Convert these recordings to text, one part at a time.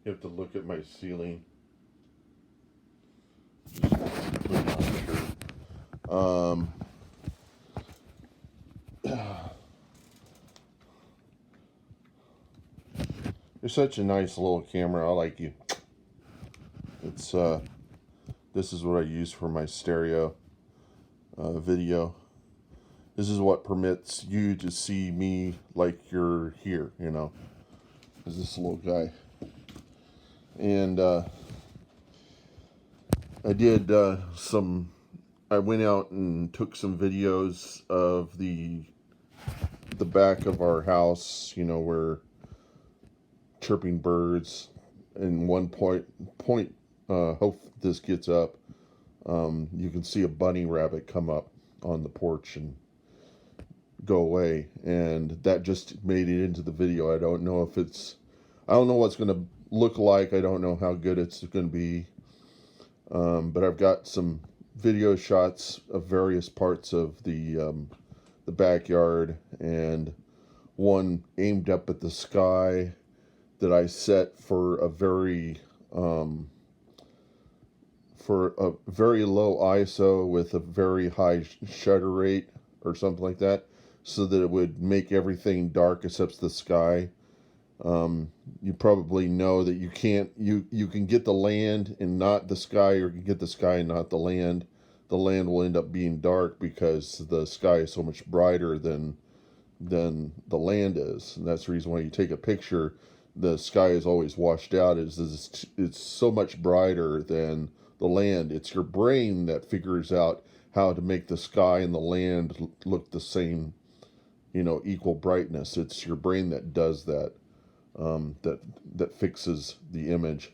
You have to look at my ceiling. Just completely unsure. You're such a nice little camera. I like you. It's This is what I use for my stereo video. This is what permits you to see me like you're here. Is this little guy. And I did I went out and took some videos of the back of our house, where chirping birds. And one point, hope this gets up. You can see a bunny rabbit come up on the porch and go away, and that just made it into the video. I don't know what it's going to look like. I don't know how good it's going to be. But I've got some video shots of various parts of the backyard, and one aimed up at the sky that I set for a very low ISO with a very high shutter rate or something like that, so that it would make everything dark except the sky. You probably know that you can get the land and not the sky, or you can get the sky and not the land. The land will end up being dark because the sky is so much brighter than the land is, and that's the reason why you take a picture. The sky is always washed out. It's so much brighter than the land. It's your brain that figures out how to make the sky and the land look the same, equal brightness. It's your brain that does that. That fixes the image.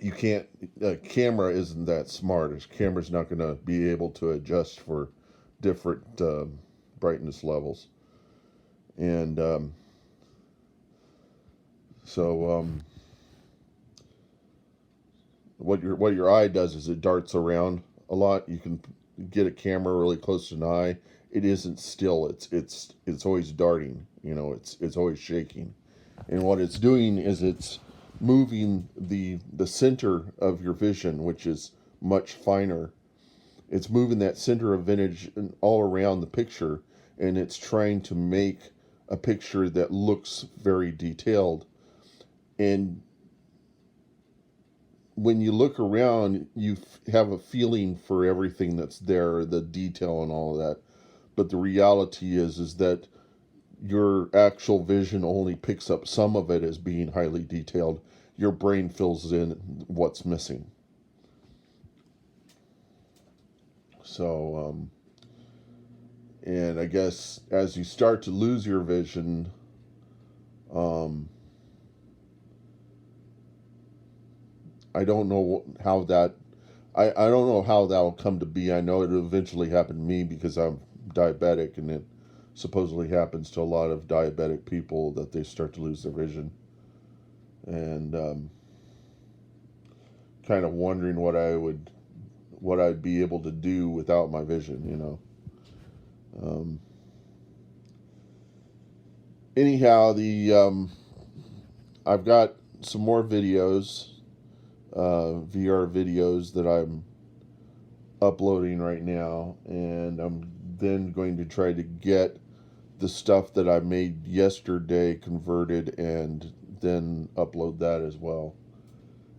You can't. A camera isn't that smart. A camera's not going to be able to adjust for different brightness levels, and what your eye does is it darts around a lot. You can get a camera really close to an eye. It isn't still. It's always darting. It's always shaking, and what it's doing is it's moving the center of your vision, which is much finer. It's moving that center of vintage all around the picture, and it's trying to make a picture that looks very detailed. And when you look around, you have a feeling for everything that's there, the detail and all of that. But the reality is that your actual vision only picks up some of it as being highly detailed. Your brain fills in what's missing. So, and I guess as you start to lose your vision, I don't know how that, I don't know how that will come to be. I know it eventually happened to me because I'm diabetic, and it supposedly happens to a lot of diabetic people that they start to lose their vision. And kind of wondering what I'd be able to do without my vision. Anyhow, I've got some more videos, VR videos that I'm uploading right now, and I'm then going to try to get the stuff that I made yesterday converted and then upload that as well.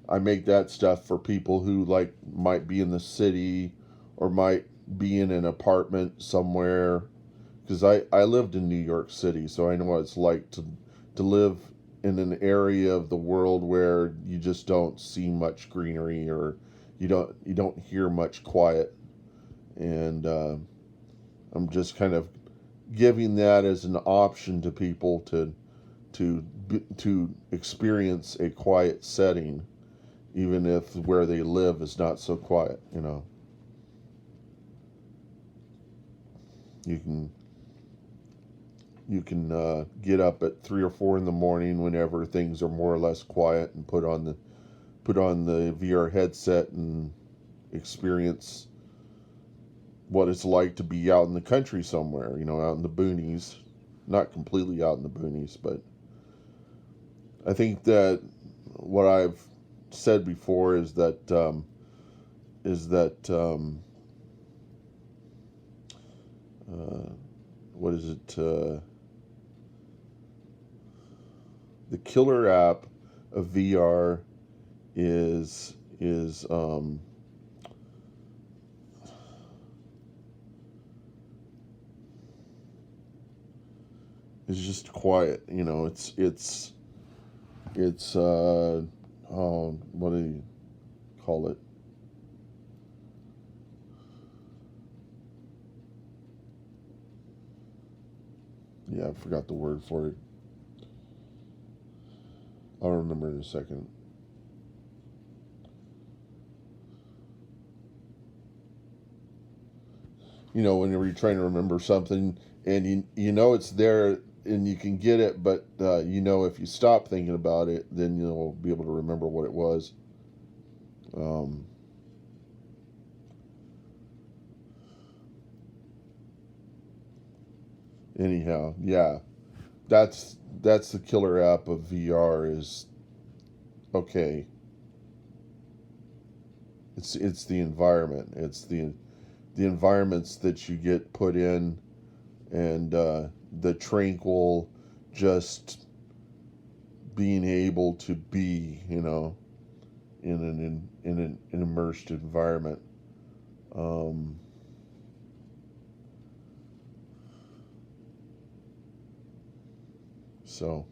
I make that stuff for people who might be in the city or might be in an apartment somewhere, because I lived in New York City, so I know what it's like to live in an area of the world where you just don't see much greenery, or you don't hear much quiet. And I'm just kind of giving that as an option to people to experience a quiet setting, even if where they live is not so quiet. You can get up at 3 or 4 in the morning whenever things are more or less quiet, and put on the VR headset and experience what it's like to be out in the country somewhere, out in the boonies. Not completely out in the boonies, but I think that what I've said before is that uh, what is it? The killer app of VR is is just quiet. You know, it's oh, what do you call it? Yeah, I forgot the word for it. I'll remember in a second. You know, whenever you're trying to remember something and you know it's there and you can get it, but you know if you stop thinking about it, then you'll be able to remember what it was. Um, Anyhow, yeah, that's the killer app of VR. Is okay. It's the environment. It's the environments that you get put in, and the tranquil, just being able to be, you know, in an immersed environment. Um, so